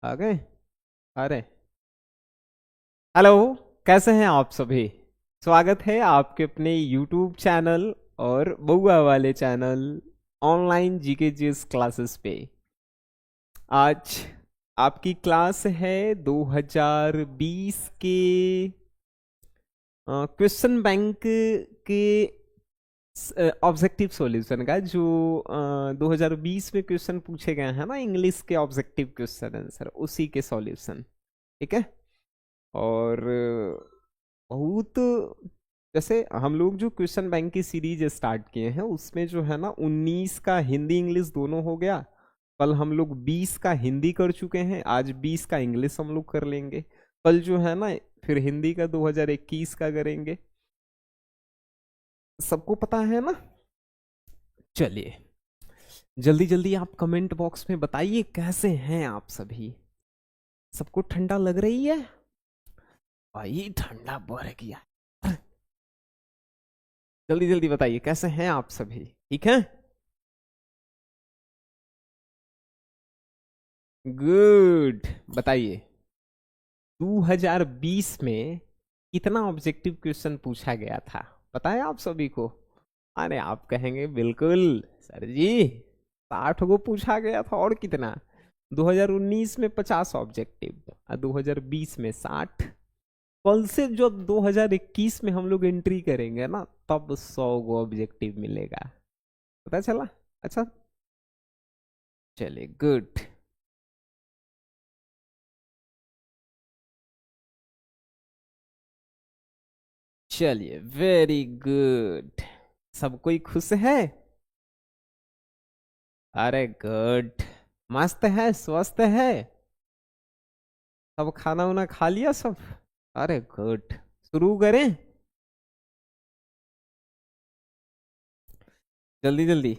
आ गए। अरे हेलो, कैसे हैं आप सभी। स्वागत है आपके अपने YouTube चैनल और बउआ वाले channel online GK GS classes पे। आज आपकी क्लास है 2020 के क्वेश्चन बैंक के ऑब्जेक्टिव सॉल्यूशन का, जो 2020 में क्वेश्चन पूछे गए हैं ना, इंग्लिश के ऑब्जेक्टिव क्वेश्चन आंसर, उसी के सॉल्यूशन। ठीक है। और बहुत, जैसे हम लोग जो क्वेश्चन बैंक की सीरीज स्टार्ट किए हैं उसमें जो है ना 19 का हिंदी इंग्लिश दोनों हो गया। कल हम लोग 20 का हिंदी कर चुके हैं, आज 20 का इंग्लिश हम लोग कर लेंगे। कल जो है ना फिर हिंदी का 2021 का करेंगे। सबको पता है ना। चलिए, जल्दी जल्दी आप कमेंट बॉक्स में बताइए कैसे हैं आप सभी। सबको ठंडा लग रही है भाई, ठंडा बढ़ गया। जल्दी जल्दी बताइए कैसे हैं आप सभी, ठीक है। गुड। बताइए 2020 में कितना ऑब्जेक्टिव क्वेश्चन पूछा गया था, पता है आप सभी को। अरे आप कहेंगे बिल्कुल सर जी, 60 को पूछा गया था, और कितना। 2019 में 50 ऑब्जेक्टिव और 2020 में 60। कल से जो 2021 में हम लोग एंट्री करेंगे ना, तब 100 को ऑब्जेक्टिव मिलेगा। पता चला। अच्छा, चलिए गुड। चलिए वेरी गुड। सब कोई खुश है। अरे गुड। मस्त है, स्वस्थ है। सब खाना वाना खा लिया सब। अरे गुड। शुरू करें। जल्दी जल्दी।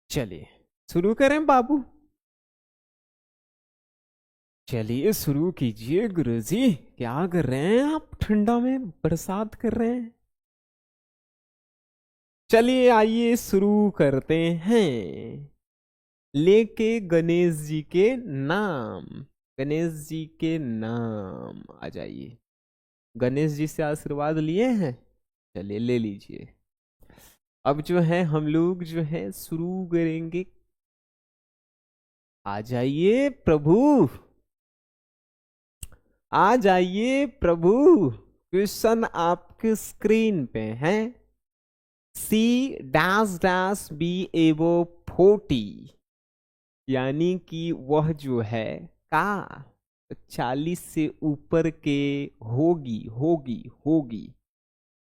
चलिए शुरू करें बाबू। चलिए शुरू कीजिए गुरुजी। क्या कर रहे हैं आप, ठंडा में बरसात कर रहे हैं। चलिए आइए शुरू करते हैं। लेके गणेश जी के नाम। गणेश जी के नाम आ जाइए। गणेश जी से आशीर्वाद लिए हैं, चलिए ले लीजिए। अब जो है हम लोग जो है शुरू करेंगे। आ जाइए प्रभु, आ जाइए प्रभु। क्वेश्चन आपके स्क्रीन पे है। सी डैश डैश बी एवो 40, यानी कि वह जो है का 40 से ऊपर के होगी होगी होगी।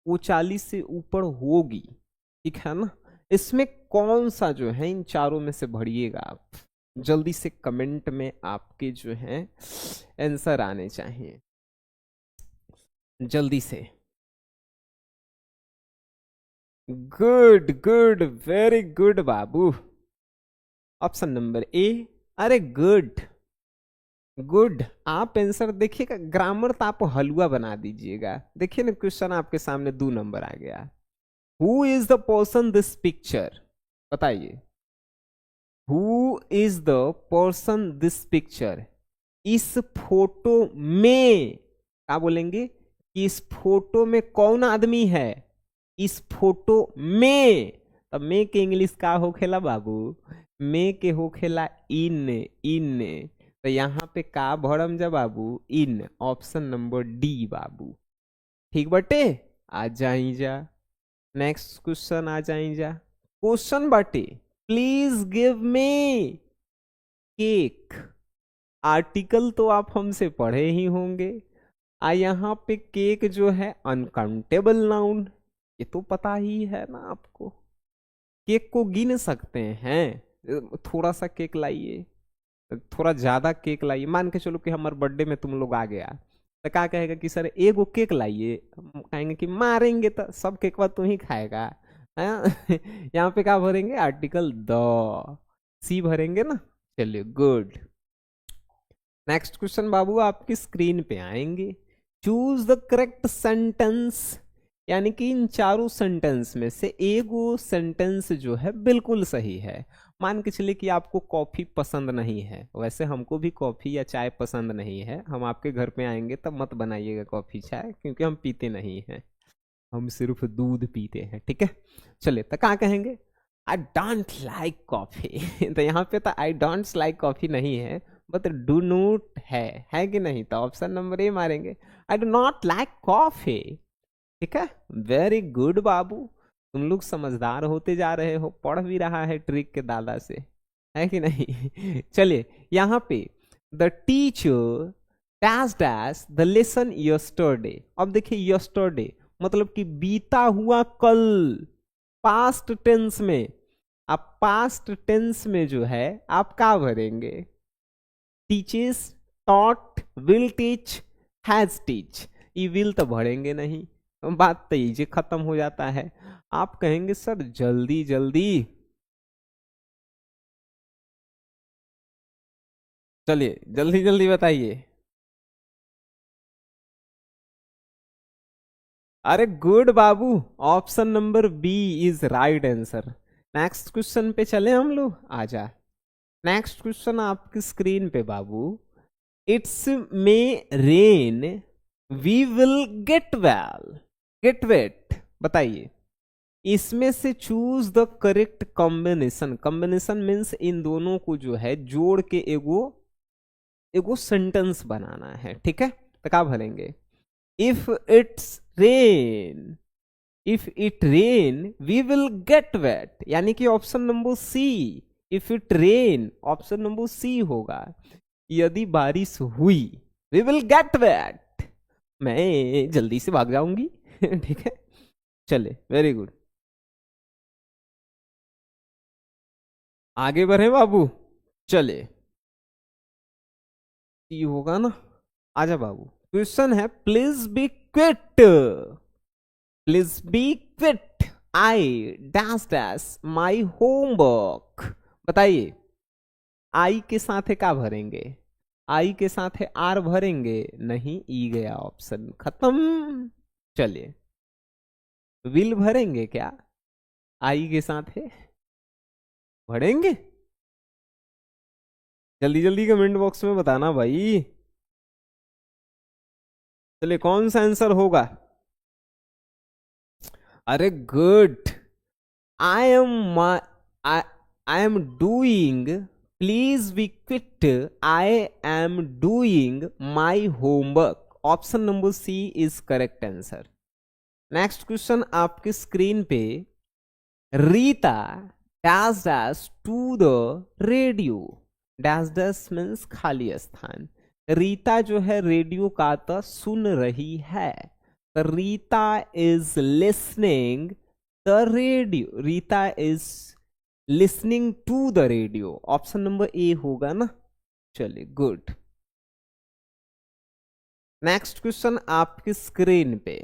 वो 40 से ऊपर होगी, ठीक है ना। इसमें कौन सा जो है इन चारों में से भरिएगा आप। जल्दी से कमेंट में आपके जो है आंसर आने चाहिए, जल्दी से। गुड गुड, वेरी गुड बाबू। ऑप्शन नंबर ए। अरे गुड गुड। आप आंसर देखिएगा, ग्रामर तो आप हलवा बना दीजिएगा। देखिए ना क्वेश्चन आपके सामने 2 नंबर आ गया। Who is the person this picture, बताइए। Who is the person this picture. इस फोटो में क्या बोलेंगे कि इस फोटो में कौन आदमी है। इस फोटो में, तब में के इंग्लिश का होखेला बाबू। में के होखेला इन। इन। तो यहाँ पे का भरम जा बाबू, इन। ऑप्शन नंबर डी बाबू। ठीक बटे। आ जाई जा। नेक्स्ट क्वेश्चन आ जाई जा। क्वेश्चन बाटे, please give me cake. Article तो आप हमसे पढ़े ही होंगे। यहाँ पे केक जो है अनकाउंटेबल नाउन, ये तो पता ही है ना आपको। केक को गिन सकते हैं। थोड़ा सा केक लाइए, थोड़ा ज्यादा केक लाइए। मान के चलो कि हमारे बर्थडे में तुम लोग आ गया, तो क्या कहेगा कि सर एगो केक लाइए। हम कहेंगे कि मारेंगे तो सब केकवा तू ही खाएगा। यहाँ पे क्या भरेंगे, आर्टिकल द। सी भरेंगे ना। चलिए गुड। नेक्स्ट क्वेश्चन बाबू आपकी स्क्रीन पे आएंगे। चूज द करेक्ट सेंटेंस यानी कि इन चारों सेंटेंस में से एगो सेंटेंस जो है बिल्कुल सही है। मान के चलिए कि आपको कॉफी पसंद नहीं है, वैसे हमको भी कॉफी या चाय पसंद नहीं है, हम आपके घर पे आएंगे तब मत बनाइएगा कॉफी चाय, क्योंकि हम पीते नहीं हैं, हम सिर्फ दूध पीते हैं, ठीक है। चलिए तो क्या कहेंगे, आई डोंट लाइक कॉफी तो यहाँ पे तो आई डोंट लाइक कॉफी नहीं है, बट डू नोट है कि नहीं, तो ऑप्शन नंबर ए मारेंगे, I do not like coffee. ठीक है, वेरी गुड बाबू, तुम लोग समझदार होते जा रहे हो, पढ़ भी रहा है ट्रिक के दादा से, है कि नहीं चलिए यहाँ पे the teacher dash dash the lesson yesterday. अब देखिए यस्टरडे मतलब कि बीता हुआ कल, पास्ट टेंस में, आप पास्ट टेंस में जो है आप क्या भरेंगे, teaches, taught, will teach, has teach, ये विल तो भरेंगे नहीं, बात तो इजी खत्म हो जाता है। आप कहेंगे सर जल्दी जल्दी, चलिए जल्दी जल्दी बताइए। अरे गुड बाबू, option number B is right answer. Next question पे चले हम लोग, आजा। नेक्स्ट क्वेश्चन आपकी स्क्रीन पे बाबू, it's may rain, we will get well, get wet, बताइए इसमें से choose the correct combination. Combination means इन दोनों को जो है जोड़ के एगो एगो सेंटेंस बनाना है, ठीक है। तो क्या भरेंगे, if it's rain, if it rain we will get wet, यानी कि option number C, if it rain option number C होगा, यदि बारिश हुई वी विल गेट वेट, मैं जल्दी से भाग जाऊंगी ठीक है, चले वेरी गुड, आगे बढ़े बाबू, चले ये होगा ना, आजा बाबू। क्वेश्चन है, please be quit, please be quiet, I dash dash my homework, बताइए आई के साथ है क्या भरेंगे, आई के साथ है आर भरेंगे नहीं, ई गया ऑप्शन खत्म। चलिए विल भरेंगे क्या, आई के साथ है भरेंगे, जल्दी जल्दी कमेंट बॉक्स में बताना भाई। चलिए कौन सा आंसर होगा, अरे good, I am I am doing, please be quiet, I am doing my homework, option number C is correct answer. Next question आपकी स्क्रीन पे, Rita dash dash to the radio, dash dash means खाली स्थान, रीता जो है radio का तो सुन रही है, तो Rita is listening the radio, Rita is listening to the radio, option number A होगा ना। चलिए गुड, नेक्स्ट क्वेश्चन आपकी स्क्रीन पे,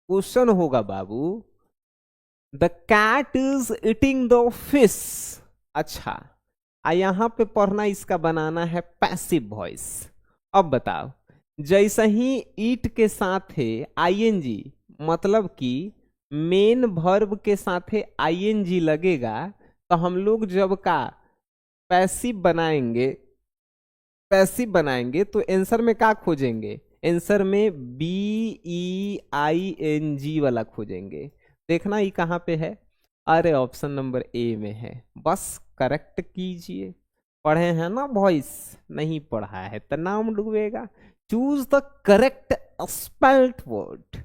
क्वेश्चन होगा बाबू, the cat is eating the fish. अच्छा, यहां पे पढ़ना इसका बनाना है पैसिव वॉइस। अब बताओ, जैसे ही ईट के साथ है आईएनजी, मतलब कि मेन वर्ब के साथ है आईएनजी लगेगा, तो हम लोग जब का पैसिव बनाएंगे, पैसिव बनाएंगे तो आंसर में क्या खोजेंगे, आंसर में B E I N G वाला खोजेंगे। देखना ये कहाँ पे है, अरे ऑप्शन नंबर ए में है, बस करेक्ट कीजिए। पढ़े हैं ना वॉइस, नहीं पढ़ा है तो नाम डूबेगा। Choose the correct spelled word,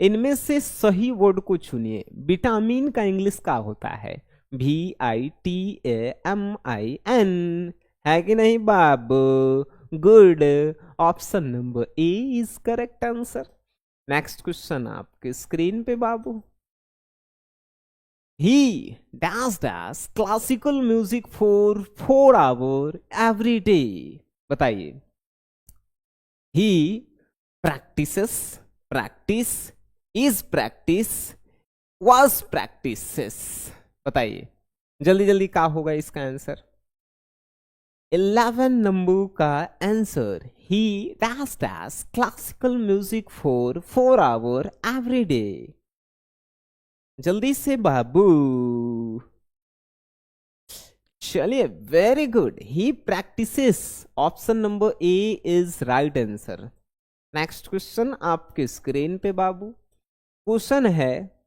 इनमें से सही वर्ड को चुनिए। विटामिन का इंग्लिश का होता है VITAMIN, है कि नहीं बाबू, good, option number A is correct answer. Next question आपके स्क्रीन पे बाबू, he does classical music for 4 hours every day, बताइए he practices, practice, is practice, was practices, बताइए जल्दी जल्दी क्या होगा इसका आंसर। 11 नंबर का answer, he does classical music for 4 hours every day, जल्दी से बाबू। चलिए, very good, he practises. Option number A is right answer. Next question आपके स्क्रीन पे बाबू। क्वेश्चन है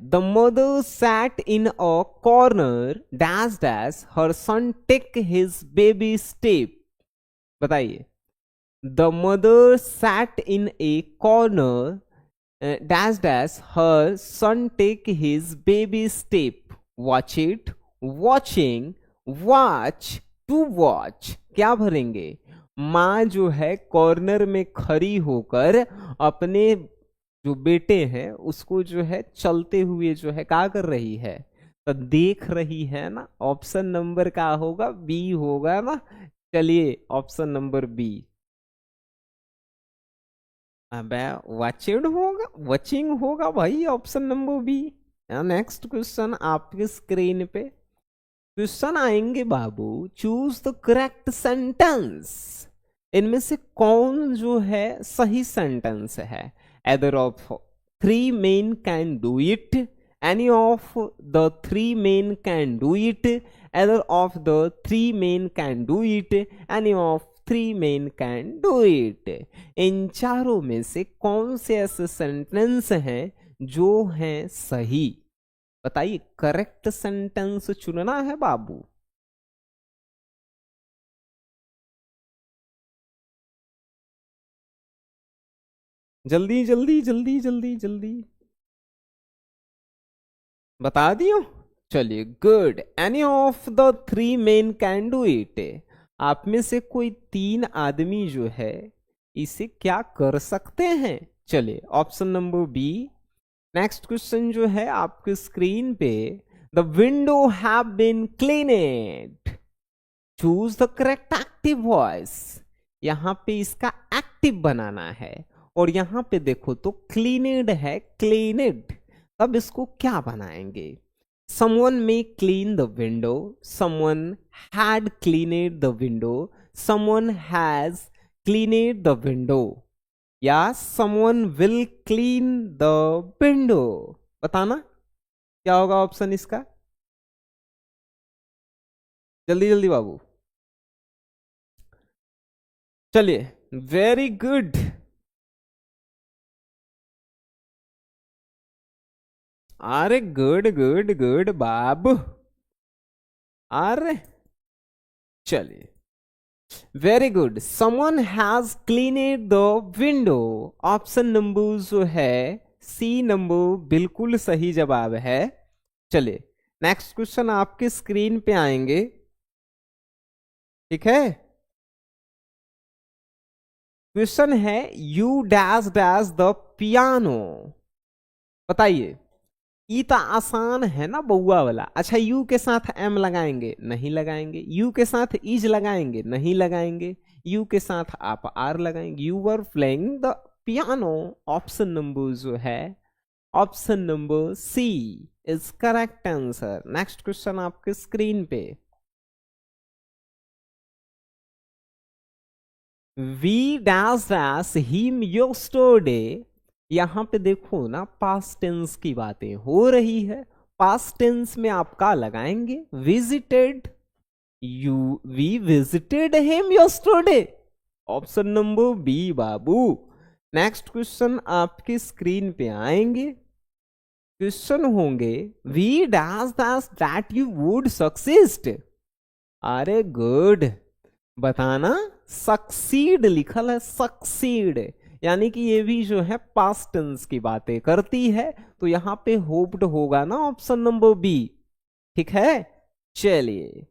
the mother sat in a corner dash dash her son take his baby step. बताइए। The mother sat in a corner dash dash her son take his baby step. Watched, watching, watch, to watch. क्या भरेंगे? माँ जो है corner में खड़ी होकर अपने जो बेटे हैं उसको जो है चलते हुए जो है क्या कर रही है? तो देख रही है ना। ऑप्शन नंबर क्या होगा? बी होगा ना। चलिए, ऑप्शन नंबर बी। अबे वॉचिंग होगा भाई, option number B. Next question आपके स्क्रीन पे। क्वेश्चन आएंगे बाबू, चूज द करेक्ट सेंटेंस। इनमें से कौन जो है सही सेंटेंस है? Either of three men can do it, any of the three men can do it, either of the three men can do it, any of three men can do it. इन चारों में से कौन से ऐसे sentence हैं जो हैं सही? बताइए, करेक्ट सेंटेंस चुनना है बाबू। जल्दी जल्दी जल्दी जल्दी जल्दी बता दियो। चलिए, good, any of the three men can do it. आप में से कोई तीन आदमी जो है इसे क्या कर सकते हैं? चलिए, option number B. Next question जो है आपके स्क्रीन पे, the window have been cleaned. Choose the correct active voice. यहां पे इसका एक्टिव बनाना है और यहां पे देखो तो क्लीनेड है, क्लीनेड। अब इसको क्या बनाएंगे? someone may clean the window, someone had cleaned the window, someone has cleaned the window, या someone will clean the window। बताना क्या होगा ऑप्शन इसका? जल्दी जल्दी बाबू। चलिए, वेरी गुड। अरे गुड गुड गुड बाबू। अरे चलिए, very good. Someone has cleaned the window. Option number जो है सी नंबर बिल्कुल सही जवाब है। चलिए, नेक्स्ट क्वेश्चन आपके स्क्रीन पे आएंगे, ठीक है। क्वेश्चन है, you dash dash the piano. बताइए। ई तो आसान है ना बउआ वाला। अच्छा, यू के साथ एम लगाएंगे? नहीं लगाएंगे। यू के साथ इज लगाएंगे? नहीं लगाएंगे। यू के साथ आप आर लगाएंगे। You were playing the piano. Option number जो है, option number C is correct answer. Next question आपके स्क्रीन पे, we dash dash him yesterday. यहां पे देखो ना, पास्ट टेंस की बातें हो रही है। पास्ट टेंस में आप क्या लगाएंगे? Visited. We visited him yesterday. Option number B बाबू। नेक्स्ट क्वेश्चन आपकी स्क्रीन पे आएंगे। क्वेश्चन होंगे, we dash dash that you would succeed. अरे गुड, बताना। सक्सीड लिखल है, सक्सीड, यानी कि ये भी जो है पास्ट टेंस की बातें करती है। तो यहां पे होप्ड होगा ना ऑप्शन नंबर बी, ठीक है। चलिए,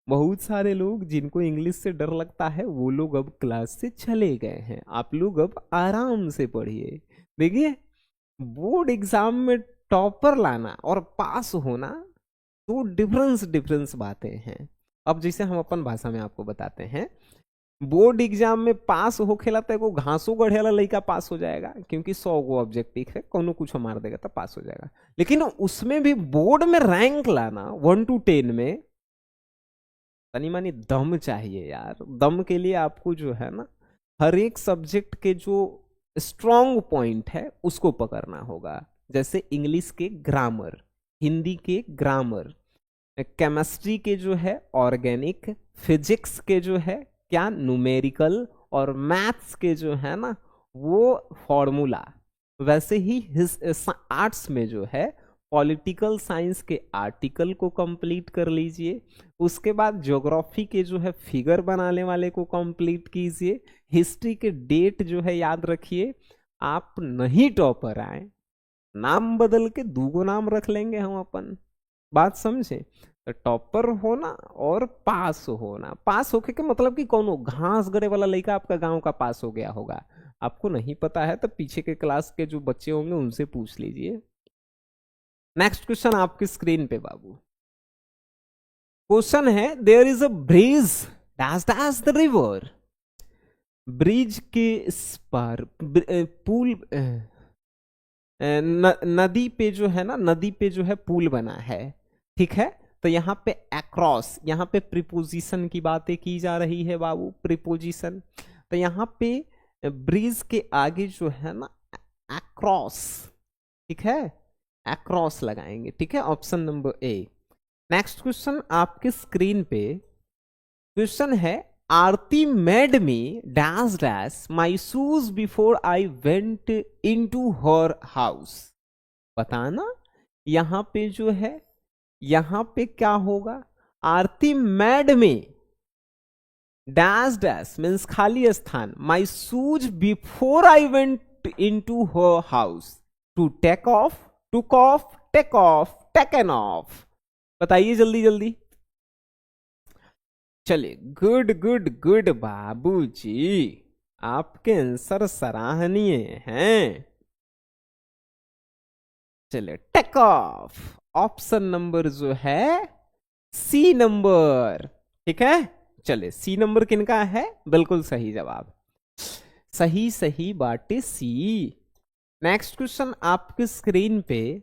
बहुत सारे लोग जिनको इंग्लिश से डर लगता है वो लोग अब क्लास से चले गए हैं। आप लोग अब आराम से पढ़िए। देखिए, बोर्ड एग्जाम में टॉपर लाना और पास होना दो डिफरेंस डिफरेंस बातें हैं। अब जैसे हम अपन भाषा में आपको बताते हैं, बोर्ड एग्जाम में पास हो खेला तो घासों गढ़ेला लड़का पास हो जाएगा, क्योंकि 100 गो ऑब्जेक्टिव है, कोनो कुछ मार देगा तो पास हो जाएगा। लेकिन उसमें भी बोर्ड में रैंक लाना 1 to 10 में तनी मानी दम चाहिए यार। दम के लिए आपको जो है ना, हर एक सब्जेक्ट के जो स्ट्रॉन्ग पॉइंट है उसको पकड़ना होगा। जैसे इंग्लिश के ग्रामर, हिंदी के ग्रामर, केमिस्ट्री के जो है ऑर्गेनिक, फिजिक्स के जो है क्या न्यूमेरिकल, और मैथ्स के जो है ना वो फॉर्मूला। वैसे ही आर्ट्स में जो है पॉलिटिकल साइंस के आर्टिकल को कंप्लीट कर लीजिए, उसके बाद ज्योग्राफी के जो है फिगर बनाने वाले को कंप्लीट कीजिए, हिस्ट्री के डेट जो है याद रखिए। आप नहीं टॉपर आए, नाम बदल के दूगो नाम रख लेंगे हम अपन, बात समझे। तो टॉपर होना और पास होना, पास होके के मतलब कि कौन घास गड़े वाला लड़का आपका गांव का पास हो गया होगा, आपको नहीं पता है तो पीछे के क्लास के जो बच्चे होंगे उनसे पूछ लीजिए। नेक्स्ट क्वेश्चन आपकी स्क्रीन पे बाबू, क्वेश्चन है there is a bridge dash dash the river. Bridge के इस पार पुल, नदी पे जो है ना, नदी पे जो है पुल बना है, ठीक है। तो यहाँ पे अक्रॉस, यहाँ पे प्रीपोजिशन की बातें की जा रही है बाबू, प्रीपोजिशन। तो यहाँ पे ब्रिज के आगे जो है ना अक्रॉस, ठीक है, अक्रॉस लगाएंगे, ठीक है, option number A. Next question आपके स्क्रीन पे, क्वेश्चन है Aarti made me dash dash my shoes before I went into her house. बताना यहां पे जो है, यहां पे क्या होगा, Aarti made me dash dash means खाली स्थान, my shoes before I went into her house, to take off, took off, take off, taken off. बताइए जल्दी जल्दी। चलिए गुड गुड गुड बाबूजी, आपके आंसर सराहनीय हैं। चलिए टेक ऑफ, ऑप्शन नंबर जो है सी नंबर, ठीक है। चलिए सी नंबर किनका है, बिल्कुल सही जवाब, सही सही बाटे सी। नेक्स्ट क्वेश्चन आपकी स्क्रीन पे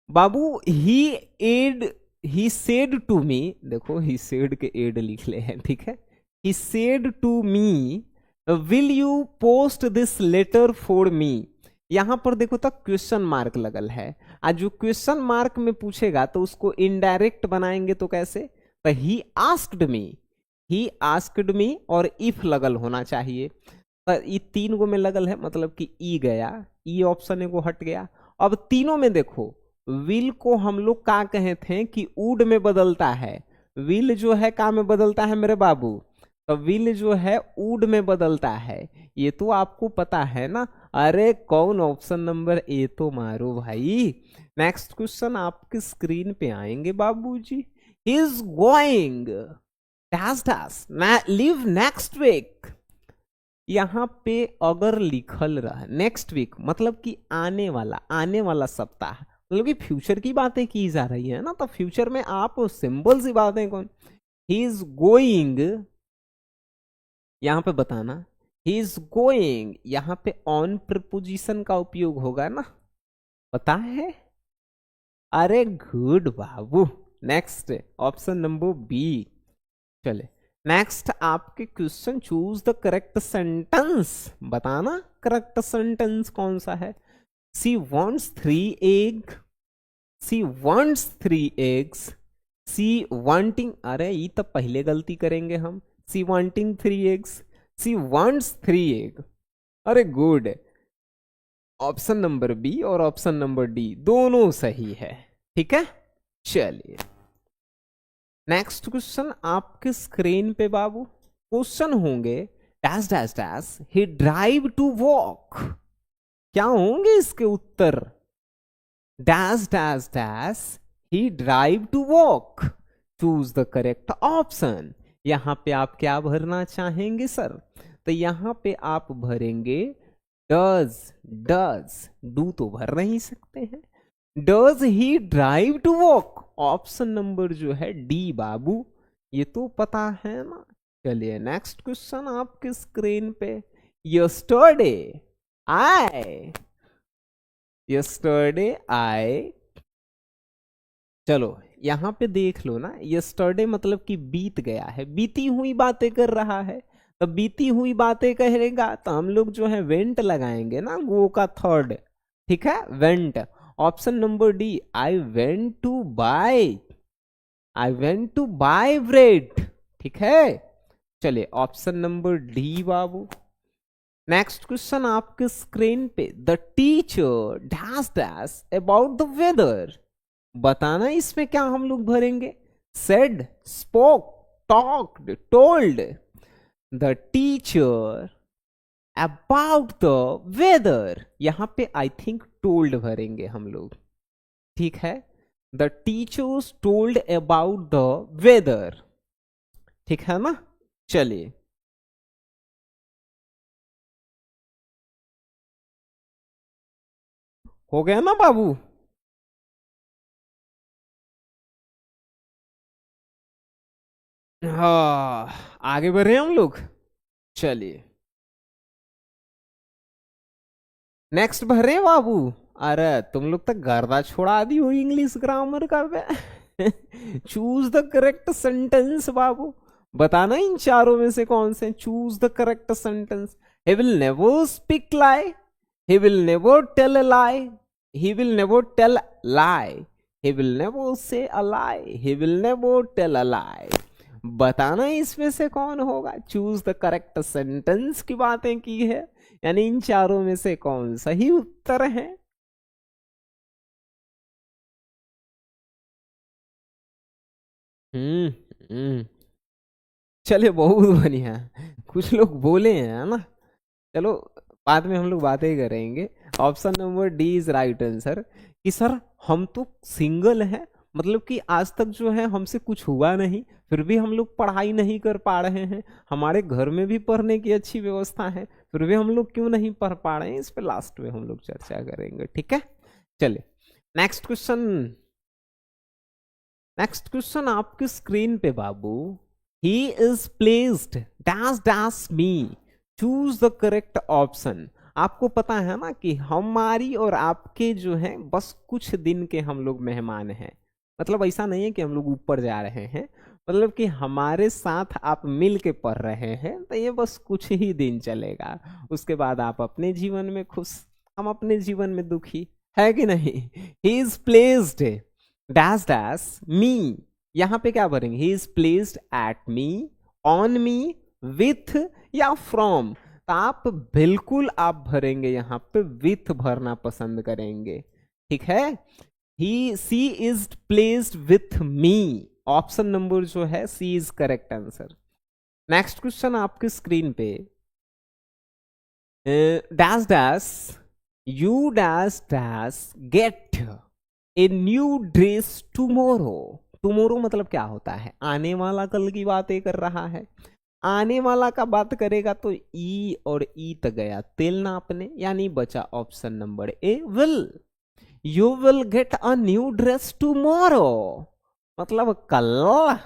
बाबू, ही सेड टू मी, देखो ही सेड के एड लिख ले हैं, ठीक है। He said to me will you post this letter for me. यहां पर देखो तो क्वेश्चन मार्क लगल है, आज जो क्वेश्चन मार्क में पूछेगा तो उसको इनडायरेक्ट बनाएंगे तो कैसे, तो ही आस्क्ड मी, ही आस्क्ड मी और इफ लगल होना चाहिए। तो ये तीन गो में लगल है मतलब कि ई गया, ई ऑप्शन एगो हट गया। अब तीनों में देखो, विल को हम लोग का कहे थे कि वुड में बदलता है, विल जो है का में बदलता है मेरे बाबू, तो विल जो है वुड में बदलता है, ये तो आपको पता है ना। अरे कौन ऑप्शन नंबर ए तो मारो भाई। नेक्स्ट क्वेश्चन आपकी स्क्रीन पे आएंगे बाबूजी, he is going dash dash live next week. यहाँ पे अगर लिखल रहा नेक्स्ट वीक मतलब कि आने वाला सप्ताह, मतलब कि फ्यूचर की बातें की जा रही है ना, तो फ्यूचर में आप सिंबल सी बातें कौन, ही इज गोइंग, यहां पे बताना ही इज गोइंग, यहां पे ऑन प्रीपोजिशन का उपयोग होगा ना, पता है। अरे गुड बाबू। Next option number B. चले नेक्स्ट आपके question, choose the correct sentence, बताना करेक्ट सेंटेंस कौन सा है। She wants 3 egg, she wants 3 eggs, she wanting, अरे ये तो पहले गलती करेंगे हम, she wanting 3 eggs, she wants 3 egg। अरे गुड, ऑप्शन नंबर बी और ऑप्शन नंबर डी दोनों सही है, ठीक है। चलिए नेक्स्ट क्वेश्चन आपके स्क्रीन पे बाबू, क्वेश्चन होंगे dash dash dash he drive to walk, क्या होंगे इसके उत्तर, dash dash dash he drive to walk, choose the correct option. यहां पे आप क्या भरना चाहेंगे सर, तो यहां पे आप भरेंगे डज, डज, डू तो भर नहीं सकते हैं, does he drive to walk, option number जो है डी बाबू, ये तो पता है ना। चलिए नेक्स्ट क्वेश्चन आपके स्क्रीन पे, यस्टरडे आई, चलो यहां पे देख लो ना, यस्टरडे मतलब कि बीत गया है, बीती हुई बातें कर रहा है, तो बीती हुई बातें कहेगा तो हम लोग जो है वेंट लगाएंगे ना, गो का थर्ड, ठीक है, went. Option number D, I went to buy bread. ठीक है, चलिए ऑप्शन नंबर डी बाबू। नेक्स्ट क्वेश्चन आपके स्क्रीन पे, the teacher dash dash about the weather. बताना इसमें क्या हम लोग भरेंगे, said, spoke, talked, told. The teacher about the weather, यहां पे आई थिंक टोल्ड भरेंगे हम लोग। ठीक है, the teachers told about the weather. ठीक है ना, चलिए। हो गया ना बाबू। हाँ, आगे बढ़ रहे हैं हम लोग, चलिए। नेक्स्ट भर रहे हैं बाबू। अरे तुम लोग तो गर्दा छोड़ा दी हो इंग्लिश ग्रामर का बे। चूज द करेक्ट सेंटेंस बाबू। बताना इन चारों में से कौन से, choose the correct sentence. He will never speak lie, he will never tell a lie, he will never tell lie, he will never say a lie, he will never tell a lie. बताना इसमें से कौन होगा, choose the correct sentence की बातें की है, यानी इन चारों में से कौन सही उत्तर है। हम्म हम्म, चलिए बहुत बढ़िया। कुछ लोग बोले हैं, है ना। चलो, बाद में हम लोग बातें करेंगे। Option number D is right answer, कि सर हम तो सिंगल हैं, मतलब कि आज तक जो है हमसे कुछ हुआ नहीं, फिर भी हम लोग पढ़ाई नहीं कर पा रहे हैं। हमारे घर में भी पढ़ने की अच्छी व्यवस्था है, फिर भी हम लोग क्यों नहीं पढ़ पा रहे हैं, इस पे लास्ट में हम लोग चर्चा करेंगे। ठीक है, चलिए। नेक्स्ट क्वेश्चन, नेक्स्ट क्वेश्चन आपकी स्क्रीन पे बाबू। He is placed dash dash me, choose the correct option. आपको पता है ना कि हमारी और आपके जो है बस कुछ दिन के हम लोग मेहमान हैं। मतलब ऐसा नहीं है कि हम लोग ऊपर जा रहे हैं, मतलब कि हमारे साथ आप मिल के पढ़ रहे हैं, तो ये बस कुछ ही दिन चलेगा। उसके बाद आप अपने जीवन में खुश, हम अपने जीवन में दुखी, है कि नहीं। ही इज प्लेस्ड डैश डैश मी, यहां पे क्या भरेंगे, ही is placed at me, on me, with या फ्रॉम। तो आप बिल्कुल आप भरेंगे यहां पे विथ भरना पसंद करेंगे। ठीक है, he C is placed with me, option number जो है C is correct answer. Next question आपकी स्क्रीन पे, dash dash you dash dash get a new dress tomorrow. Tomorrow मतलब क्या होता है, आने वाला कल की बातें कर रहा है। आने वाला का बात करेगा तो ई और ई तक गया तेल ना अपने, यानी बचा option number A, will. You will get a new dress tomorrow, मतलब कल।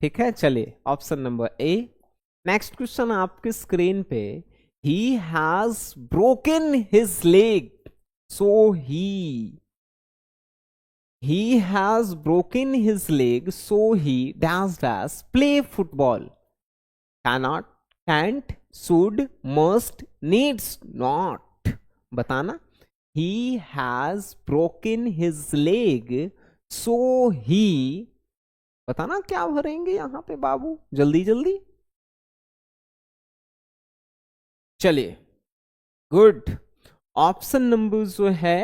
ठीक है, चलिए option number A. Next question आपके स्क्रीन पे, he has broken his leg, so he has broken his leg, so he dash dash play football. Cannot, can't, should, must, needs not. बताना, he has broken his leg, so he, बताना क्या भरेंगे यहां पे बाबू, जल्दी जल्दी। चलिए, गुड। ऑप्शन नंबर जो है,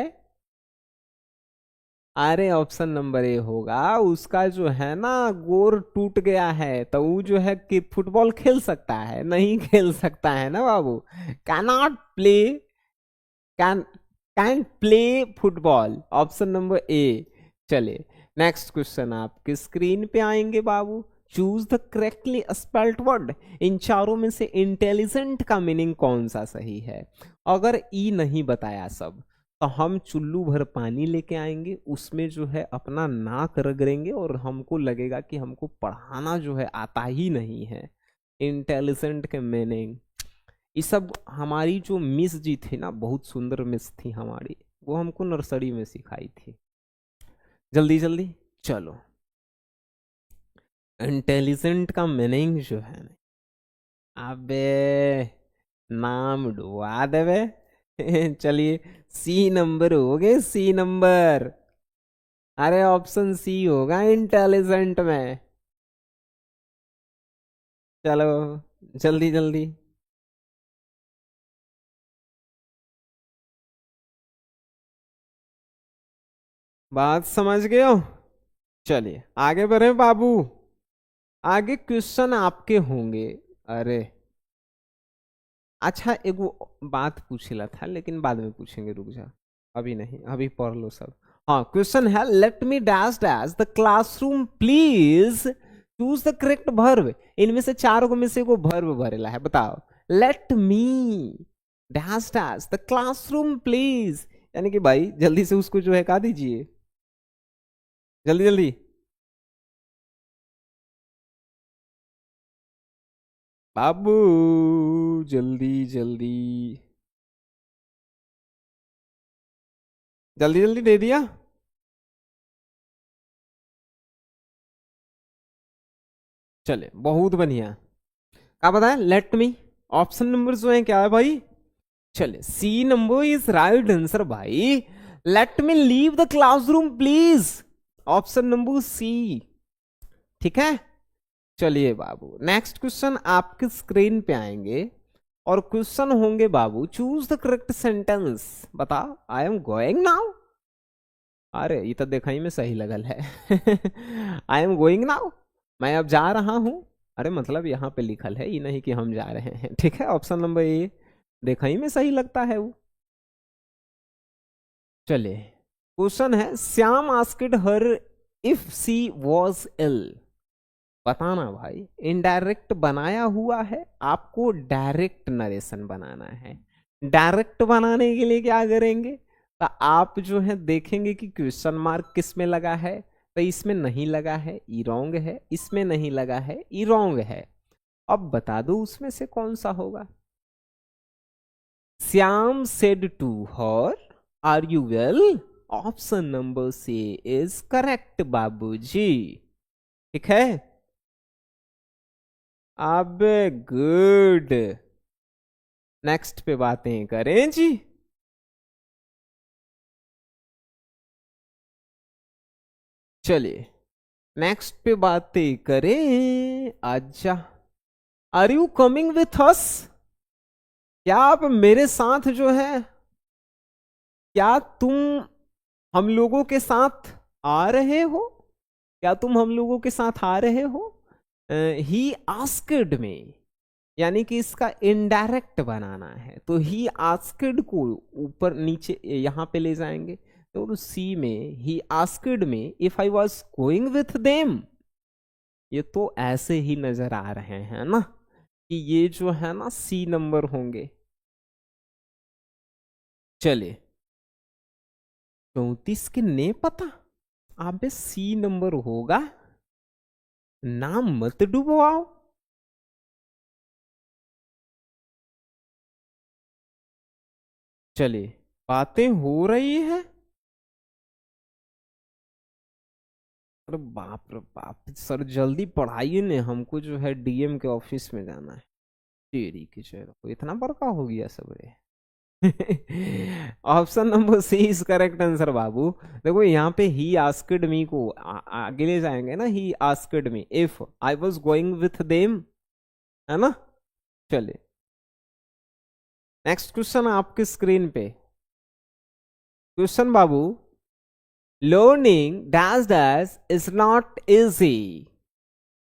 अरे ऑप्शन नंबर ए होगा। उसका जो है ना गोर टूट गया है, तो वो जो है कि फुटबॉल खेल सकता है, नहीं खेल सकता है ना बाबू। Cannot play, can can play football, option number A. चलिए, नेक्स्ट क्वेश्चन आपके स्क्रीन पे आएंगे बाबू। Choose the correctly spelled word, इन चारों में से इंटेलिजेंट का मीनिंग कौन सा सही है। अगर ई नहीं बताया सब, तो हम चुल्लू भर पानी लेके आएंगे, उसमें जो है अपना नाक रगड़ेंगे और हमको लगेगा कि हमको पढ़ाना जो है आता ही नहीं है। इंटेलिजेंट के मीनिंग, ये सब हमारी जो मिस जी थी ना, बहुत सुंदर मिस थी हमारी, वो हमको नर्सरी में सिखाई थी। जल्दी जल्दी, चलो। इंटेलिजेंट का मीनिंग जो है ना, अबे नाम डुबा देवे। चलिए, सी नंबर हो गए, सी नंबर। अरे ऑप्शन सी होगा इंटेलिजेंट में। चलो, जल्दी जल्दी। बात समझ गए हो? चलिए आगे बढ़े बाबू। आगे क्वेश्चन आपके होंगे। अरे अच्छा, एक वो बात पूछला था लेकिन बाद में पूछेंगे, रुक जा। अभी नहीं, अभी पढ़ लो सब। हाँ, क्वेश्चन है, let me dash dash the classroom please choose the correct verb. इनमें से चारों को में से को वर्ब भरेला है, बताओ। Let me dash dash the classroom please, यानी कि भाई जल्दी से उसको जो है कहा दीजिए, जल्दी जल्दी। बाबू जल्दी जल्दी, जल्दी जल्दी दे दिया। चले, बहुत बढ़िया। क्या बताया? Let me. ऑप्शन नंबर जो है क्या है भाई? चले, C number is right answer भाई। Let me leave the classroom please, option number C. ठीक है। चलिए बाबू, नेक्स्ट क्वेश्चन आपके स्क्रीन पे आएंगे और क्वेश्चन होंगे बाबू, चूज द करेक्ट सेंटेंस। बताओ, आई एम गोइंग नाउ। अरे ये तो देखा ही में सही लगल है। आई एम गोइंग नाउ, मैं अब जा रहा हूं। अरे मतलब यहाँ पे लिखल है, ये नहीं कि हम जा रहे हैं। ठीक है, ऑप्शन नंबर ए देखा ही में सही लगता है वो। चलिए, क्वेश्चन है, Shyam asked her if she was ill. बताना भाई, इनडायरेक्ट बनाया हुआ है, आपको डायरेक्ट नरेशन बनाना है। डायरेक्ट बनाने के लिए क्या करेंगे? तो आप जो है देखेंगे कि क्वेश्चन मार्क किस में लगा है, तो इसमें नहीं लगा है, ई रॉन्ग है। इसमें नहीं लगा है, ई रॉन्ग है। अब बता दो उसमें से कौन सा होगा। Shyam said to her, are you well, option number C is correct बाबूजी। ठीक है। अब गुड, नेक्स्ट पे बातें करें जी। चलिए, नेक्स्ट पे बातें करें, आजा। Are you coming with us? क्या आप मेरे साथ जो है, क्या तुम हम लोगों के साथ आ रहे हो? क्या तुम हम लोगों के साथ आ रहे हो? ही आस्क्ड में, यानी कि इसका इनडायरेक्ट बनाना है, तो ही आस्क्ड को ऊपर नीचे यहां पे ले जाएंगे। तो सी में, ही आस्क्ड में if I was going with them, ये तो ऐसे ही नजर आ रहे हैं ना कि ये जो है ना सी नंबर होंगे। चलिए, 34 के ने पता, अबे सी नंबर होगा। नाम मत डुबवाओ। चलिए, बातें हो रही है। अरे बाप रे बाप, सर जल्दी पढ़ाइए ने, हमको जो है डीएम के ऑफिस में जाना है। तेरी की चलो, इतना बड़का हो गया सब रे। Option number C is correct answer बाबू। देखो यहाँ पे ही आस्क्ड मी को आगे ले जाएंगे ना, he asked me if I was going with them, है ना। चलिए, नेक्स्ट क्वेश्चन आपके स्क्रीन पे। क्वेश्चन बाबू, learning dash dash is not easy.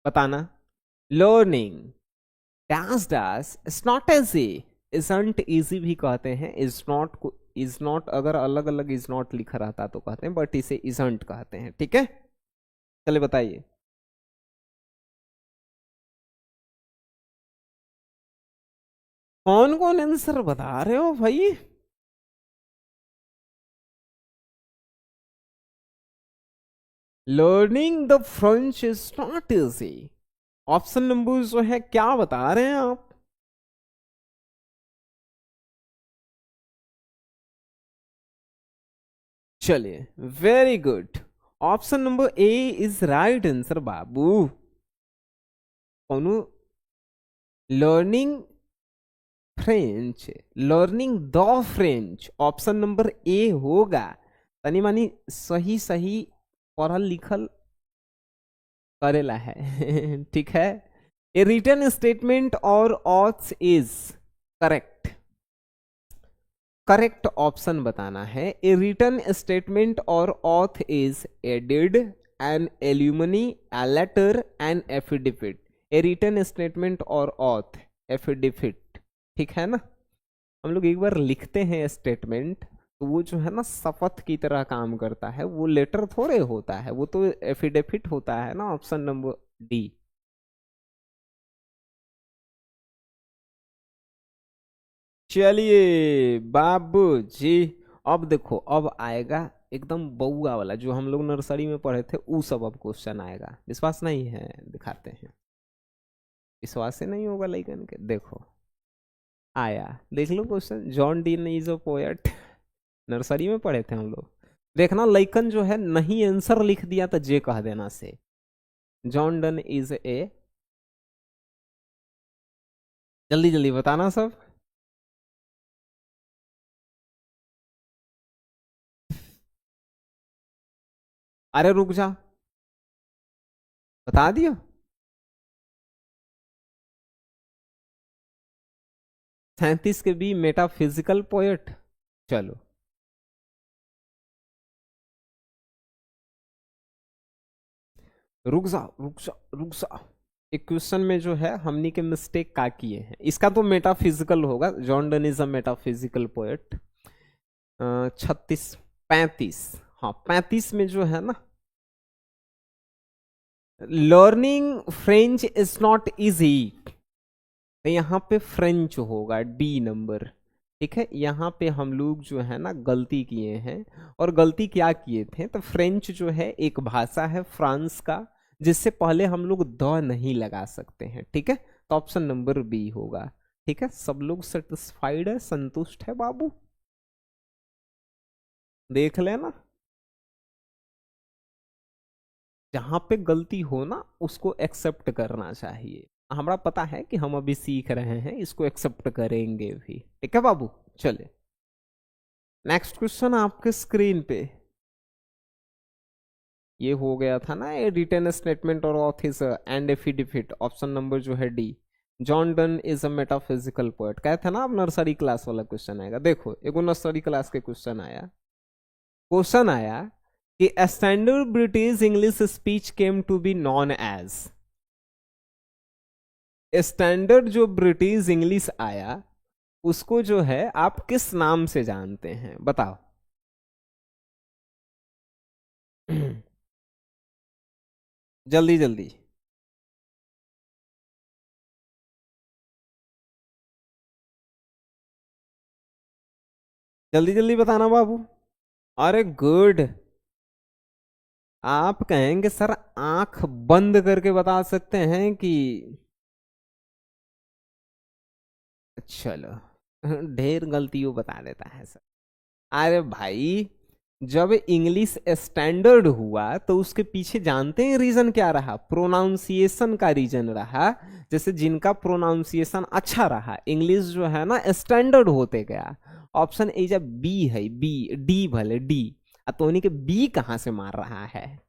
बताना, learning dash dash is not easy. isn't easy भी कहते हैं, is not को is not अगर अलग अलग is not लिखा रहता तो कहते हैं, बट इसे isn't कहते हैं। ठीक है, चलिए बताइए। कौन कौन आंसर बता रहे हो भाई? Learning the French is not easy, option number जो है क्या बता रहे हैं आप? चलिए, very good, option number A is right answer बाबू। कौन? Learning French, learning the French, option number A होगा। तनी मानी सही सही पढ़ल लिखल करेला है ठीक है। A written statement or oaths is correct, correct option बताना है। A written statement or oath is added an alumni, a letter an affidavit. A written statement or oath affidavit, ठीक है ना। हम लोग एक बार लिखते हैं स्टेटमेंट तो वो जो है ना शपथ की तरह काम करता है, वो लेटर थोड़े होता है, वो तो एफिडेविट होता है ना। Option number D. चलिए बाबू जी, अब देखो अब आएगा एकदम बउआ वाला जो हम लोग नर्सरी में पढ़े थे, वो सब अब क्वेश्चन आएगा। विश्वास नहीं है, दिखाते हैं। विश्वास से नहीं होगा लेकिन के देखो आया, देख लो question. John Dean is a poet, nursery में पढ़े थे हम लोग। देखना लइकन जो है नहीं आंसर लिख दिया तो जे कह देना से। जॉन डन इज ए, जल्दी जल्दी बताना सब। अरे रुक जा, बता दियो। 37 के बी मेटाफिजिकल पोएट। चलो रुक जा रुक जा रुक जा, एक क्वेश्चन में जो है हमनी के मिस्टेक का किए हैं। इसका तो मेटाफिजिकल होगा, John Donne is a metaphysical poet. 36, 35, हाँ 35 में जो है ना, learning French is not easy, यहाँ पे फ्रेंच होगा डी नंबर। ठीक है, यहाँ पे हम लोग जो है ना गलती किए हैं। और गलती क्या किए थे, तो फ्रेंच जो है एक भाषा है फ्रांस का, जिससे पहले हम लोग द नहीं लगा सकते हैं। ठीक है, तो ऑप्शन नंबर बी होगा। ठीक है, सब लोग सेटिस्फाइड है, संतुष्ट है बाबू, देख लेना। जहां पे गलती हो ना उसको एक्सेप्ट करना चाहिए। हमारा पता है कि हम अभी सीख रहे हैं, इसको एक्सेप्ट करेंगे भी। ठीक है बाबू, चले नेक्स्ट क्वेश्चन आपके स्क्रीन पे। ये हो गया था ना, ये रिटन स्टेटमेंट और author and affidavit, option number जो है D. John Donne is a metaphysical poet, कहते थे ना। अब नर्सरी क्लास वाला क्वेश्चन आएगा, देखो एगो नर्सरी क्लास के क्वेश्चन आया। क्वेश्चन आया कि standard British English speech came to be known as. Standard जो ब्रिटिश इंग्लिश आया उसको जो है आप किस नाम से जानते हैं, बताओ जल्दी जल्दी जल्दी जल्दी बताना बाबू। अरे गुड, आप कहेंगे सर आंख बंद करके बता सकते हैं कि, चलो ढेर गलतियों बता देता है सर। अरे भाई, जब इंग्लिश स्टैंडर्ड हुआ तो उसके पीछे जानते हैं रीजन क्या रहा, प्रोनाउंसिएशन का रीजन रहा। जैसे जिनका प्रोनाउंसिएशन अच्छा रहा, इंग्लिश जो है ना स्टैंडर्ड होते गया। ऑप्शन ए जब बी है, बी डी भले डी, तो उन्हीं के बी कहाँ से मार रहा है।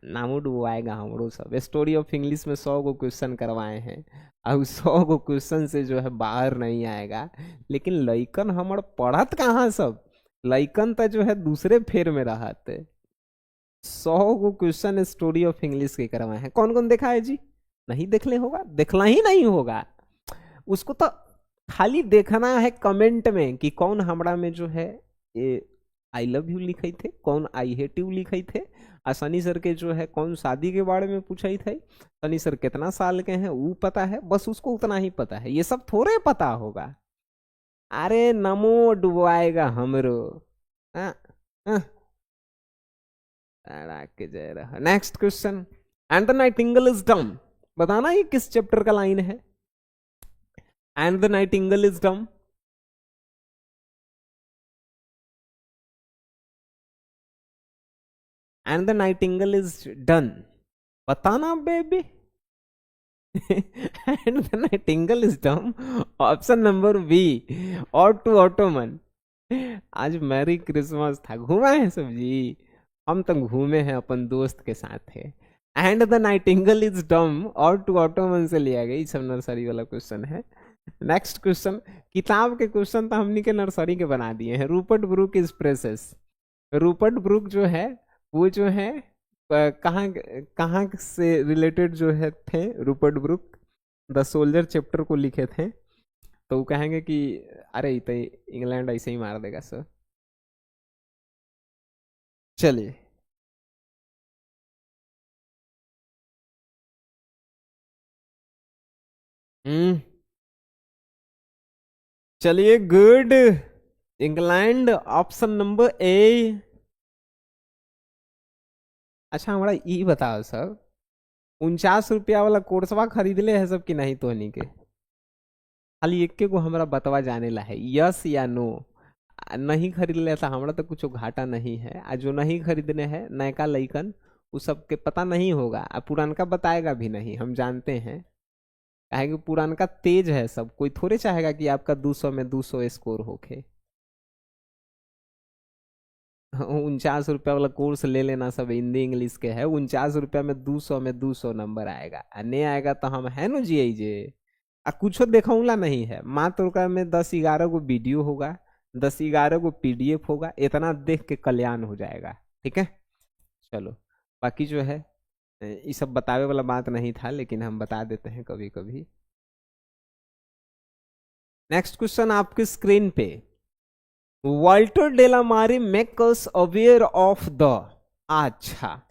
नामो डुबाएगा हमरो सब। स्टोरी ऑफ इंग्लिश में 100 गो क्वेश्चन करवाए हैं, अब 100 गो क्वेश्चन से जो है बाहर नहीं आएगा। लेकिन लइकन हमर पढ़त कहाँ सब, लइकन तो जो है दूसरे फेर में रहते। 100 गो क्वेश्चन स्टोरी ऑफ इंग्लिश के करवाए हैं, कौन कौन देखा है जी। नहीं देखले होगा, देखना ही नहीं होगा उसको तो। खाली देखना है कमेंट में कि कौन हमरा में जो है ये आई लव यू लिखे थे, कौन आई हेट यू लिखे थे। और सनी सर के जो है कौन शादी के बारे में पूछा ही थे, सनी सर कितना साल के हैं वो पता है, बस उसको उतना ही पता है, ये सब थोड़े पता होगा। अरे नमो डुबाएगा हमरो। हाँ, हाँ, के जय रहा। Next question, and the nightingale is dumb, बताना ये किस चैप्टर का लाइन है। And the nightingale is dumb, and the nightingale is done, बताना baby. And the nightingale is dumb, option number B, और टू ऑटोमन। आज मैरी क्रिसमस था, घूमा है सब जी, हम तो घूमे हैं अपन दोस्त के साथ है। एंड द नाइटिंगेल इज डम और टू ऑटोमन से लिया गया, ये सब नर्सरी वाला क्वेश्चन है। नेक्स्ट क्वेश्चन, किताब के क्वेश्चन तो हमनी के नर्सरी के बना दिए हैं। Rupert Brooke is presses. Rupert Brooke जो है वो जो है कहाँ कहाँ से रिलेटेड जो है थे Rupert Brooke, the soldier chapter को लिखे थे। तो वो कहेंगे कि अरे ये तो इंग्लैंड ऐसे ही मार देगा सर। चलिए, हम्म, चलिए गुड, इंग्लैंड ऑप्शन नंबर ए। अच्छा हमारा ई बताओ सर, 49 रुपया वाला कोर्सवा खरीद ले है सब कि नहीं तो नहीं के? खाली एक के को हमारा बतवा जाने ला है, यस या नो। नहीं खरीद ले तो हमारा तो कुछ घाटा नहीं है, आ जो नहीं खरीदने हैं नयका लइकन वो सबके पता नहीं होगा, आ पुरानका बताएगा भी नहीं, हम जानते हैं। काहे कि पुरानका तेज है, सब कोई थोड़े चाहेगा कि आपका 200 में 200 स्कोर होके। 49 रुपया वाला कोर्स ले लेना, सब हिंदी इंग्लिश के है, 49 रुपया में 200 नंबर आएगा, आ नहीं आएगा तो हम है नो जी जे। आ कुछ देखा नहीं है, मात्र ओकरा में 10-11 गो वीडियो होगा, 10-11 गो पीडीएफ होगा, इतना देख के कल्याण हो जाएगा। ठीक है, चलो, बाकी जो है ये सब बतावे वाला बात नहीं था, लेकिन हम बता देते हैं कभी कभी। नेक्स्ट क्वेश्चन आपकी स्क्रीन पे, Walter de la Mare make us aware of the. अच्छा,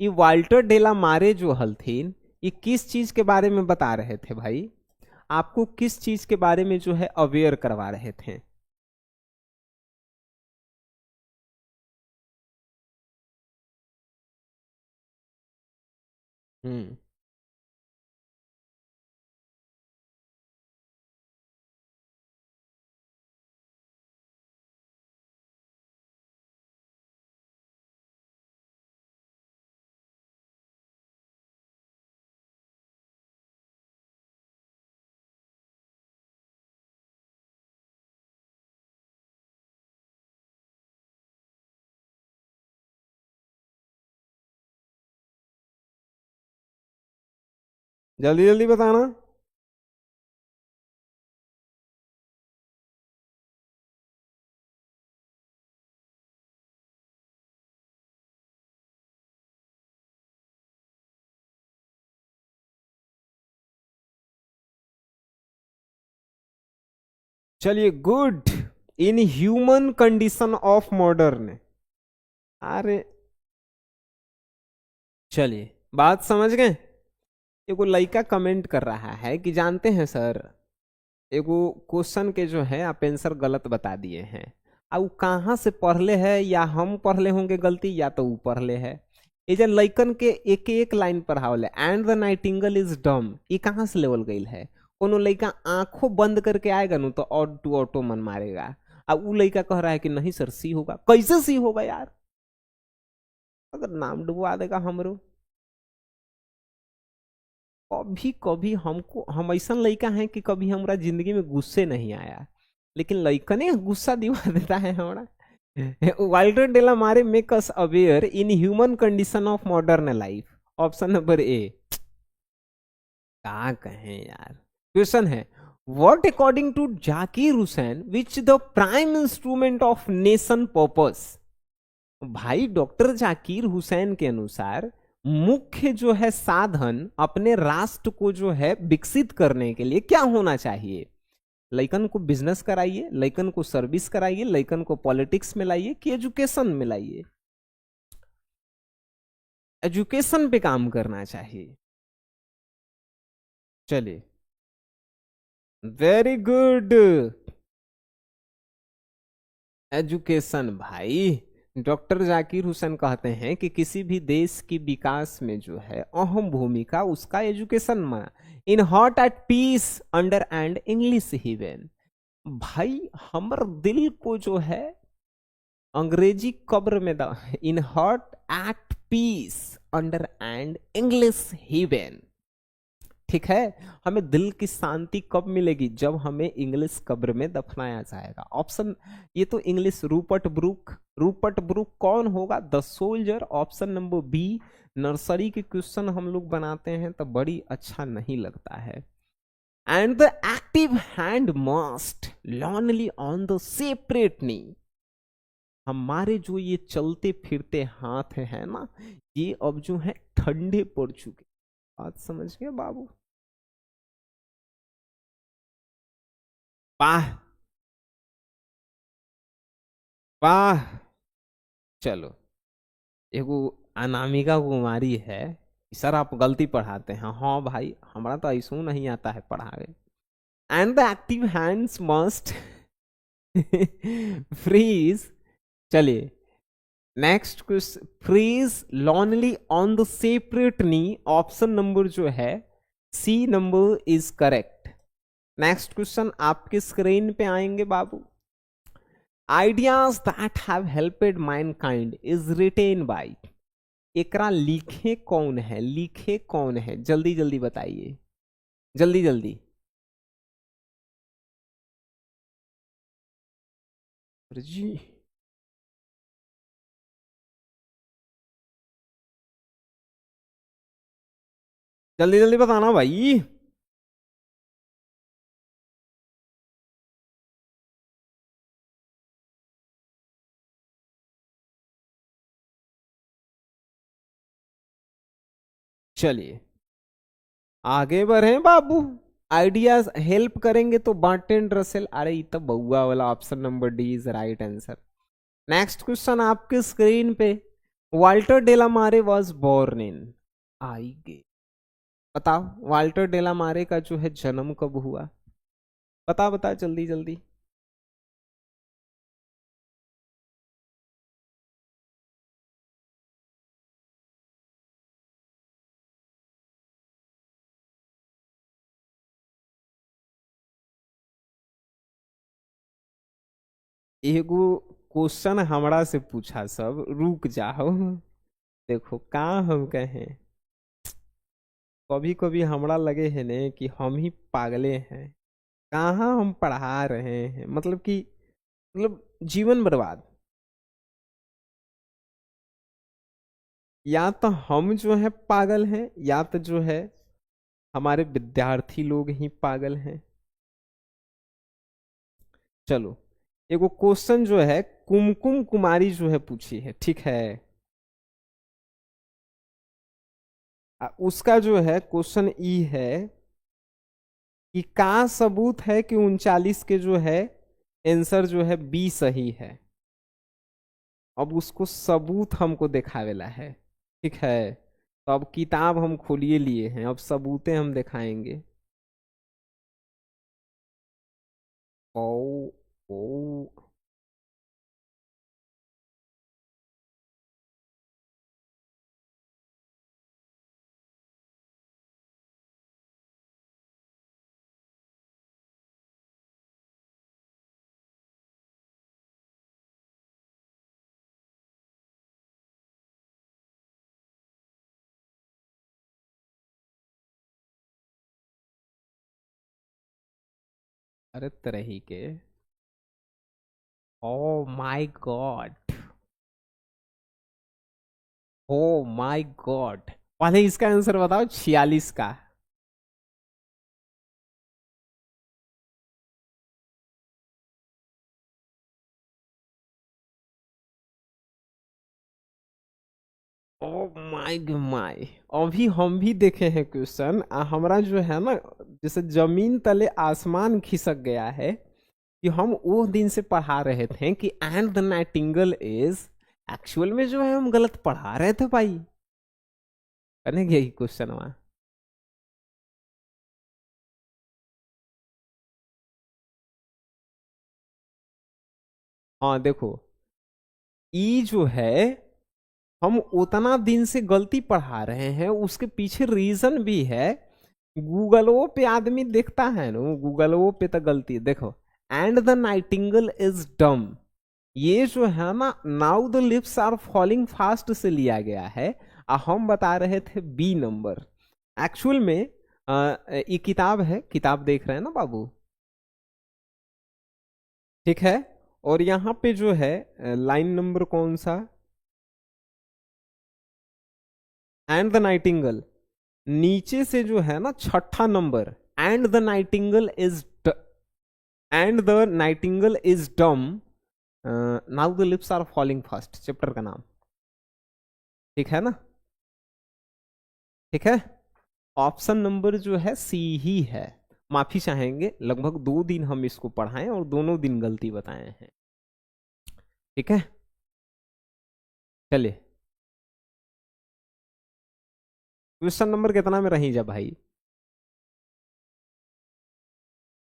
ये वाल्टर डेलामारे जो हलथिन, ये किस चीज के बारे में बता रहे थे भाई? आपको किस चीज के बारे में जो है अवेयर करवा रहे थे? हम्म, जल्दी जल्दी बताना। चलिए good, in human condition of modern. अरे चलिए, बात समझ गए। एगो लड़का कमेंट कर रहा है कि जानते हैं सर, एगो क्वेश्चन के जो है आप आंसर गलत बता दिए हैं। अब वो कहाँ से पढ़ले है, या हम पढ़ले होंगे गलती, या तो वो पढ़ले है। ये जो लइकन के एक एक लाइन पढ़ावले, and the nightingale is dumb, ये कहाँ से लेवल गई है? कोनो लड़का आंखों बंद करके आएगा नु तो ऑड टू ऑटो मन मारेगा। अब वो लड़का कह रहा है कि नहीं सर सी होगा, कैसे सी होगा यार? अगर नाम डुबवा देगा हमरो। कभी कभी हमको, हम ऐसा लड़का है कि कभी हमारा जिंदगी में गुस्से नहीं आया, लेकिन लड़कने गुस्सा दिवा देता है हमारा। Walter de la Mare make us aware in human condition of modern life, option number A. क्या कहें यार, क्वेश्चन है, what according to Zakir Hussain which the prime instrument of nation purpose. भाई डॉक्टर जाकिर हुसैन के अनुसार मुख्य जो है साधन अपने राष्ट्र को जो है विकसित करने के लिए क्या होना चाहिए? लइकन को बिजनेस कराइए, लइकन को सर्विस कराइए, लइकन को पॉलिटिक्स में लाइए, कि एजुकेशन में लाइए? एजुकेशन पे काम करना चाहिए। चलिए, वेरी गुड, एजुकेशन भाई। डॉक्टर जाकिर हुसैन कहते हैं कि किसी भी देश की विकास में जो है अहम भूमिका उसका एजुकेशन में। In heart at peace under and English heaven. भाई हमर दिल को जो है अंग्रेजी कब्र में दा, in heart at peace under and English heaven. ठीक है। हमें दिल की शांति कब मिलेगी? जब हमें इंग्लिश कब्र में दफनाया जाएगा। ऑप्शन, ये तो English, Rupert Brooke. Rupert Brooke कौन होगा? The soldier. Option number B. Nursery के क्वेश्चन हम लोग बनाते हैं तो बड़ी अच्छा नहीं लगता है। And the active hand must lonely on the separate knee. हमारे जो ये चलते फिरते हाथ है ना, ये अब जो है ठंडे पड़ चुके। बात समझ गए बाबू? वाह वाह। चलो, एगो अनामिका कुमारी है, सर आप गलती पढ़ाते हैं। हाँ भाई, हमारा तो ऐसू नहीं आता है पढ़ावे। And the active hands must freeze. चलिए next question, freeze lonely on the separate knee. Option number जो है C number is correct. Next question आपके स्क्रीन पे आएंगे बाबू। Ideas that have helped mankind is written by. एकरा लिखे कौन है? लिखे कौन है? जल्दी जल्दी बताइए, जल्दी जल्दी। जी, जल्दी जल्दी बताना भाई। चलिए आगे बढ़े बाबू। आइडियाज हेल्प करेंगे तो बार्टेंड रसेल। अरे ये तो बउआ वाला, option number D is right answer. Next question आपके स्क्रीन पे। Walter de la Mare was born in. आई गे, बताओ वाल्टर डेलामारे का जो है जन्म कब हुआ? बता बता जल्दी जल्दी। एगो क्वेश्चन हमरा से पूछा, सब रुक जाओ। देखो कहाँ हम कहें, कभी कभी हमरा लगे है ने कि हम ही पागले हैं। कहाँ हम पढ़ा रहे हैं, मतलब कि मतलब जीवन बर्बाद। या तो हम जो है पागल हैं, या तो जो है हमारे विद्यार्थी लोग ही पागल हैं। चलो, एगो क्वेश्चन जो है कुमकुम कुमारी जो है पूछी है, ठीक है। उसका जो है क्वेश्चन ई है कि का सबूत है कि 39 के जो है आंसर जो है बी सही है। अब उसको सबूत हमको दिखावेला है, ठीक है। तो अब किताब हम खोलिए लिए हैं, अब सबूतें हम दिखाएंगे। ओ ओ। अरे तरही के। Oh my God, oh my God. पहले इसका आंसर बताओ, 46 का। Oh my my. अभी हम भी देखे हैं क्वेश्चन, हमारा जो है ना, जैसे जमीन तले आसमान खिसक गया है कि हम वो दिन से पढ़ा रहे थे कि and the nightingale is. Actual में जो है हम गलत पढ़ा रहे थे भाई। करेंगे यही क्वेश्चन वहां। हाँ देखो, ई जो है हम उतना दिन से गलती पढ़ा रहे हैं, उसके पीछे रीजन भी है। गूगलों पे आदमी देखता है ना, गूगलों पे तो गलती देखो। And the nightingale is dumb, ये जो है ना, now the leaves are falling fast से लिया गया है। हम बता रहे थे बी नंबर। एक्चुअल में ये किताब है, किताब देख रहे हैं ना बाबू, ठीक है। और यहाँ पे जो है लाइन नंबर कौन सा, एंड द नाइटिंगल, नीचे से जो है ना छठा number, and the nightingale is and the nightingale is dumb, now the leaves are falling fast, chapter का नाम, ठीक है ना, ठीक है। ऑप्शन नंबर जो है सी ही है। माफी चाहेंगे, लगभग 2 दिन हम इसको पढ़ाएं और दोनों दिन गलती बताए हैं, ठीक है। चलिए, क्वेश्चन नंबर कितना में रही जा भाई?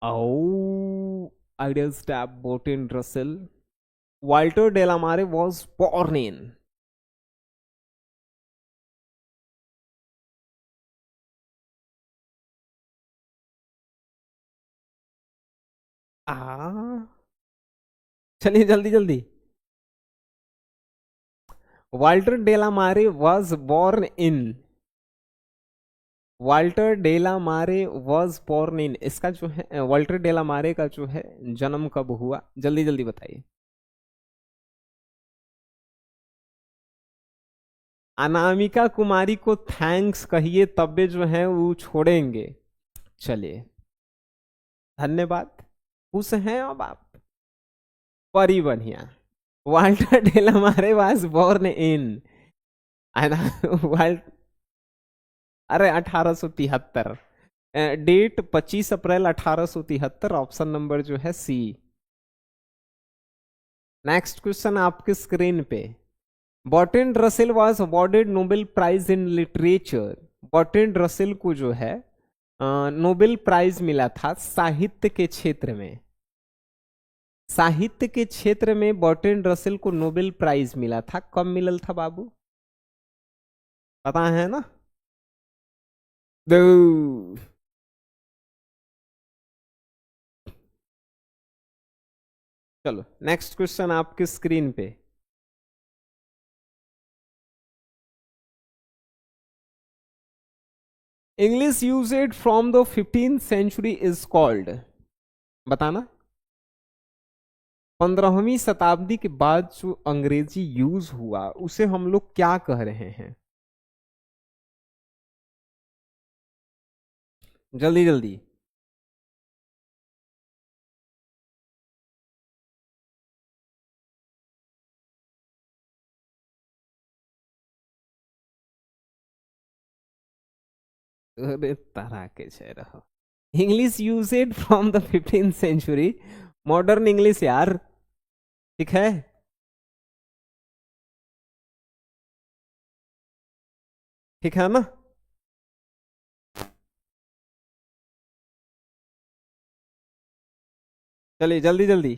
Oh, ideal stab Bertrand Russell. Walter Delamare was born in. चलिए जल्दी जल्दी। Walter Delamare was born in. Walter de la Mare was born in, इसका जो है वाल्टर डेला मारे का जो है जन्म कब हुआ, जल्दी जल्दी बताइए। अनामिका कुमारी को थैंक्स कहिए, तबे जो है वो छोड़ेंगे। चलिए, धन्यवाद, खुश हैं अब आप, परी बढ़िया। Walter de la Mare was born in, वाल्ट अरे 1873, डेट 25 अप्रैल 1873, ऑप्शन नंबर जो है सी। नेक्स्ट क्वेश्चन आपके स्क्रीन पे, Bertrand Russell was awarded Nobel prize in literature. Bertrand Russell को जो है नोबेल प्राइज मिला था साहित्य के क्षेत्र में, साहित्य के क्षेत्र में बर्ट्रैंड रसेल को नोबेल प्राइज मिला था, कब मिलल था बाबू, पता है ना? दो, चलो नेक्स्ट क्वेश्चन आपके स्क्रीन पे, English used from the 15th century is called, बताना। 15वीं शताब्दी के बाद जो अंग्रेजी यूज हुआ उसे हम लोग क्या कह रहे हैं, जल्दी जल्दी। अरे तारा के छे रहो, English used from the 15th century, modern English यार, ठीक है। ठीक है ना? चलिए जल्दी जल्दी,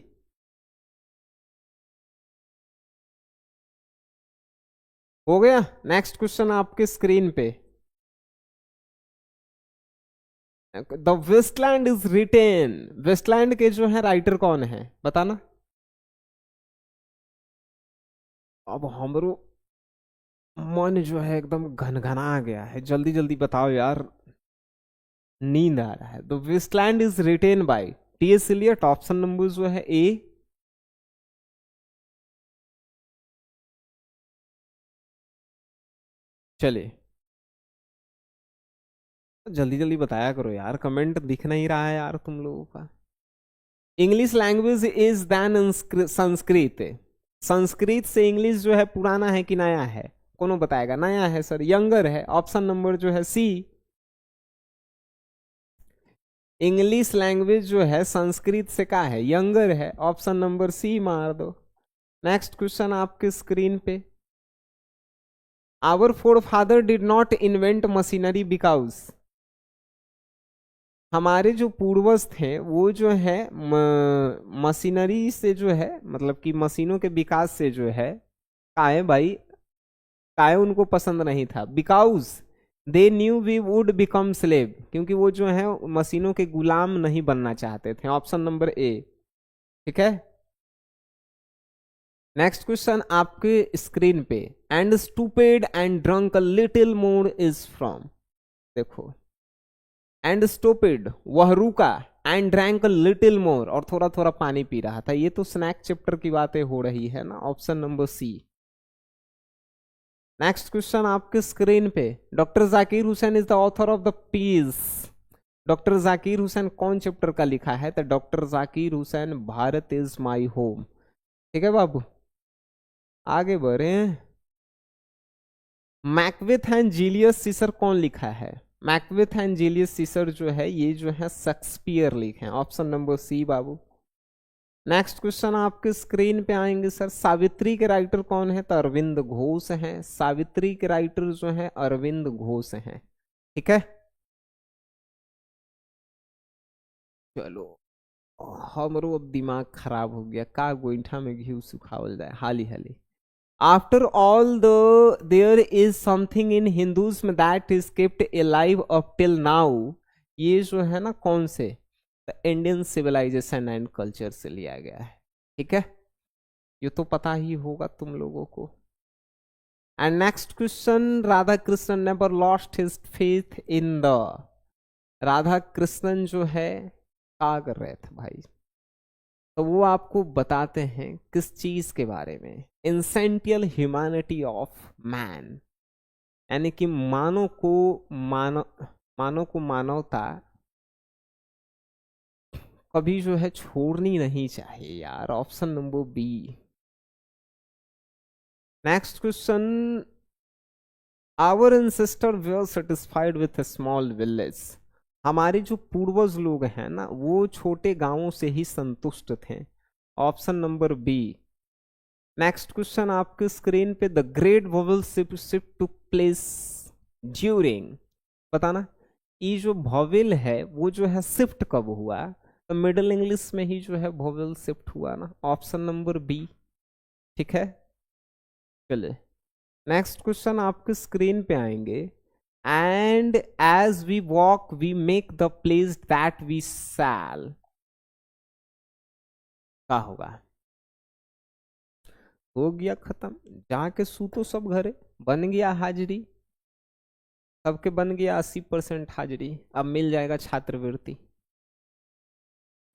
हो गया। नेक्स्ट क्वेश्चन आपके स्क्रीन पे, the Waste Land is written, Waste Land के जो है राइटर कौन है, बताना। अब हमरो मन जो है एकदम घनघना गया है, जल्दी जल्दी बताओ यार, नींद आ रहा है। The Waste Land is written by T S. Eliot, option number जो है ए। चलिए जल्दी जल्दी बताया करो यार, कमेंट दिख नहीं रहा है यार तुम लोगों का। English language is than Sanskrit, Sanskrit से इंग्लिश जो है पुराना है कि नया है, कौन बताएगा? नया है सर, यंगर है, ऑप्शन नंबर जो है सी। इंग्लिश लैंग्वेज जो है संस्कृत से का है, यंगर है, ऑप्शन नंबर सी मार दो। नेक्स्ट क्वेश्चन आपके स्क्रीन पे, our forefather did not invent machinery because, हमारे जो पूर्वज थे वो जो है मशीनरी से जो है, मतलब कि मशीनों के विकास से जो है, काहे भाई, काहे उनको पसंद नहीं था, because they knew we would become slave, क्योंकि वो जो है मशीनों के गुलाम नहीं बनना चाहते थे, ऑप्शन नंबर ए, ठीक है। नेक्स्ट क्वेश्चन आपके स्क्रीन पे, and stupid and drunk little more is from, देखो एंड स्टूपिड, वह रुका, एंड ड्रैंक लिटिल मोर, और थोड़ा थोड़ा पानी पी रहा था। ये तो स्नैक चैप्टर की बातें हो रही है ना, option number C. Next question आपके स्क्रीन पे, doctor Zakir Hussain is the author of the piece. Doctor Zakir Hussain कौन चैप्टर का लिखा है? तो doctor Zakir Hussain Bharat is my home. ठीक है बाबू, आगे बढ़े। मैकबेथ एंड जूलियस सीसर कौन लिखा है? मैकबेथ एंड जूलियस सीसर जो है, ये जो है शेक्सपियर लिखे हैं, ऑप्शन नंबर सी बाबू। नेक्स्ट क्वेश्चन आपके स्क्रीन पे आएंगे सर, सावित्री के राइटर कौन है? तो अरविंद घोष हैं। सावित्री के राइटर जो है अरविंद घोष हैं। ठीक है, चलो। हमरो अब दिमाग खराब हो गया, का गोईठा में घी सुखावल जाए, हाली हाली। After all the there is something in Hinduism that is kept alive up till now, ये जो है ना कौन से? इंडियन सिविलाइजेशन एंड कल्चर से लिया गया है। ठीक है, ये तो पता ही होगा तुम लोगों को। And next question, Radha Krishnan never lost his faith in the, Radha Krishnan जो है क्या कर रहे थे भाई? तो वो आपको बताते हैं किस चीज के बारे में, इंसेंटियल ह्यूमैनिटी ऑफ मैन, यानी कि मानव को मानवता कभी जो है छोड़नी नहीं चाहिए यार, option number B. Next question, our ancestors were satisfied with a small village, हमारे जो पूर्वज लोग हैं ना, वो छोटे गांवों से ही संतुष्ट थे, option number B. Next question आपके स्क्रीन पे, the great vowel shift took place during, बताना। ये जो वोवेल है वो जो है शिफ्ट कब हुआ? तो मिडिल इंग्लिश में ही जो है वोवेल शिफ्ट हुआ ना, ऑप्शन नंबर बी। ठीक है, चलिए नेक्स्ट क्वेश्चन आपके स्क्रीन पे आएंगे, and as we walk we make the place that we sell, क्या होगा? हो गया खत्म, जाके सूतो सब घरे, बन गया हाजिरी, सबके बन गया 80% हाजिरी, अब मिल जाएगा छात्रवृत्ति,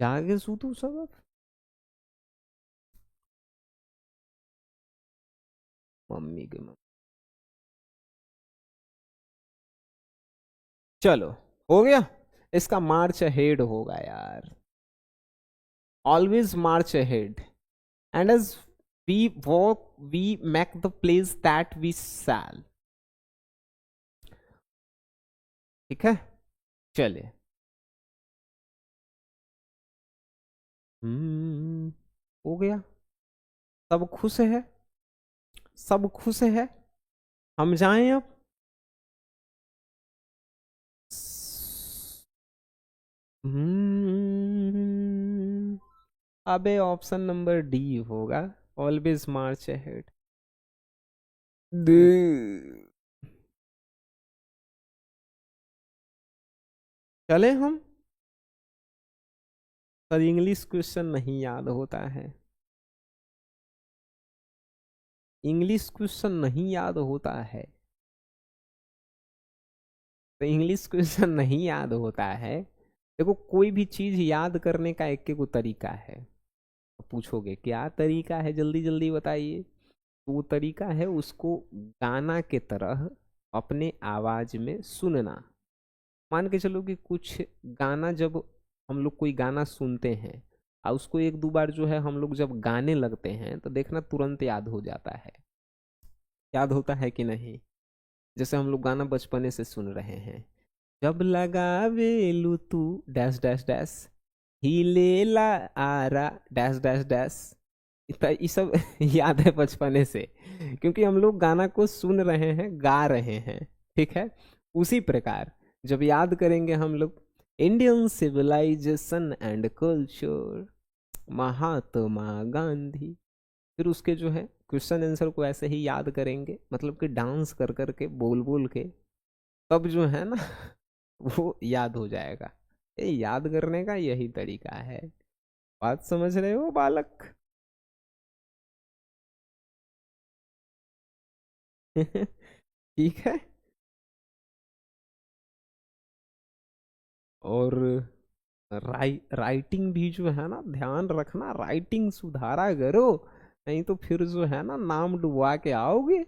जाके सूतो सब अब। मम्मी के मम्मी, चलो हो गया, इसका मार्च अहेड होगा यार, always march ahead, and as we walk we make the place that we sell. ठीक है, चलिए। हम्म, हो गया, सब खुश है, सब खुश है, हम जाएं अब। हम्म, अबे ऑप्शन नंबर डी होगा, ऑलवेज मार्च अहेड। चले हम, पर इंग्लिश क्वेश्चन नहीं याद होता है, इंग्लिश क्वेश्चन नहीं याद होता है, तो इंग्लिश क्वेश्चन नहीं याद होता है। देखो कोई भी चीज याद करने का एक एक तरीका है, तो पूछोगे क्या तरीका है, जल्दी जल्दी बताइए। तो वो तरीका है उसको गाना के तरह अपने आवाज में सुनना। मान के चलो कि कुछ गाना, जब हम लोग कोई गाना सुनते हैं और उसको एक दो बार जो है हम लोग जब गाने लगते हैं, तो देखना तुरंत याद हो जाता है, याद होता है कि नहीं? जैसे हम लोग गाना बचपने से सुन रहे हैं, जब लगावे लू तू डैश डैश डैश, ही लेला आरा डैश डैश डैश, ये सब याद है बचपने से, क्योंकि हम लोग गाना को सुन रहे हैं, गा रहे हैं। ठीक है, उसी प्रकार जब याद करेंगे हम लोग, Indian civilisation and culture, Mahatma Gandhi, फिर उसके जो है क्वेश्चन आंसर को ऐसे ही याद करेंगे, मतलब कि डांस कर करके, बोल बोल के, तब जो है ना वो याद हो जाएगा। ये याद करने का यही तरीका है, बात समझ रहे हो बालक? ठीक है, और राइटिंग भी जो है ना, ध्यान रखना, राइटिंग सुधारा करो, नहीं तो फिर जो है ना नाम डुबवा के आओगे।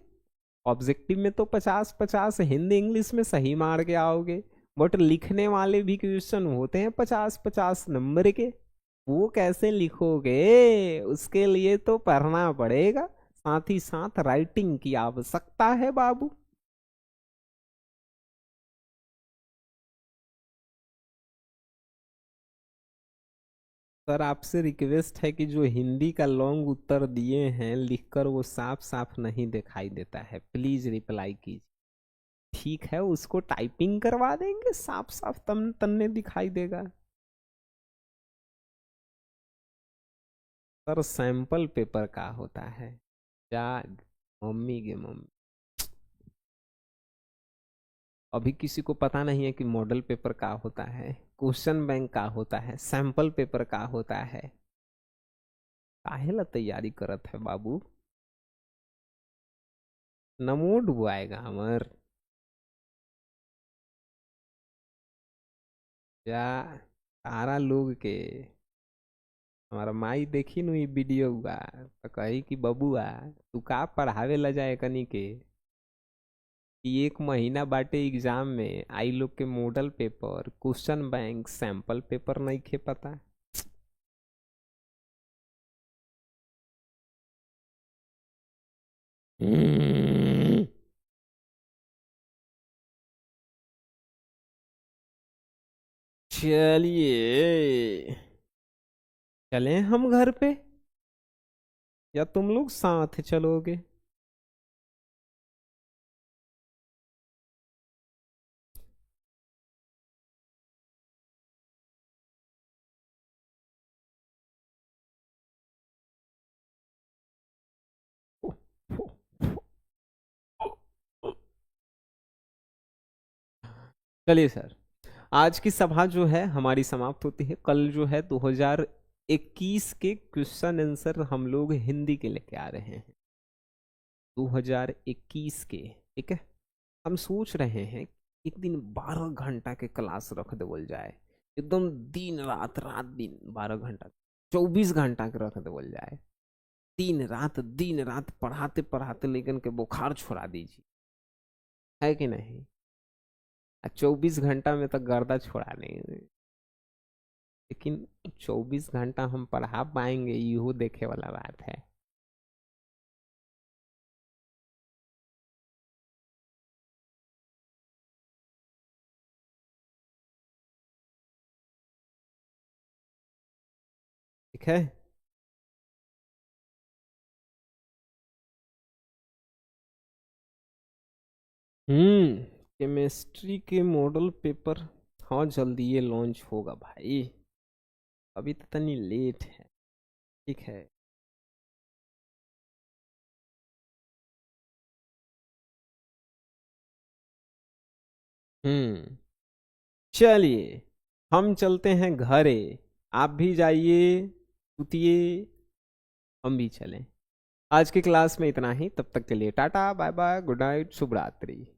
ऑब्जेक्टिव में तो 50-50 हिंदी इंग्लिश में सही मार के आओगे, बट लिखने वाले भी क्वेश्चन होते हैं 50-50 नंबर के। वो कैसे लिखोगे? उसके लिए तो पढ़ना पड़ेगा, साथ ही साथ राइटिंग की आवश्यकता है बाबू। सर आपसे रिक्वेस्ट है कि जो हिंदी का लॉन्ग उत्तर दिए हैं लिखकर, वो साफ साफ नहीं दिखाई देता है, प्लीज रिप्लाई कीजिए। ठीक है, उसको टाइपिंग करवा देंगे, साफ साफ तन तन्ने दिखाई देगा। सर सैंपल पेपर का होता है। जा मम्मी के मम्मी, अभी किसी को पता नहीं है कि मॉडल पेपर का होता है, क्वेश्चन बैंक का होता है, सैंपल पेपर का होता है। काहेला तैयारी करत है बाबू? नमोड आएगा हमर। जा सारा लोग के, हमारा माई देखी नु ई वीडियो हुआ तो कही कि बबुआ तू का पढ़ावे ला जाए कनी के, कि एक महीना बाटे एग्जाम में, आई लोग के model paper, question bank, sample paper नहीं खे पता। हम्म, चलिए, चलें हम घर पे या तुम लोग साथ चलोगे? चलिए सर, आज की सभा जो है हमारी समाप्त होती है। कल जो है 2021 के क्वेश्चन आंसर हम लोग हिंदी के लेके आ रहे हैं, 2021 के। ठीक है, हम सोच रहे हैं एक दिन 12 घंटा के क्लास रख देवल जाए, एकदम दिन रात रात दिन 12 घंटा, 24 घंटा के रख देवल जाए, दिन रात पढ़ाते पढ़ाते लेकिन के बुखार छुड़ा दीजिए, है कि नहीं? 24 घंटा में तो गर्दा छोड़ा नहीं, लेकिन 24 घंटा हम पढ़ा पाएंगे यहो देखे वाला बात है। ठीक है। केमिस्ट्री के मॉडल पेपर, हाँ जल्दी ये लॉन्च होगा भाई, अभी तो तनी लेट है। ठीक है। हम्म, चलिए हम चलते हैं घरे, आप भी जाइए सुतिए, हम भी चलें। आज की क्लास में इतना ही, तब तक के लिए ta ta bye bye, good night, शुभ रात्रि।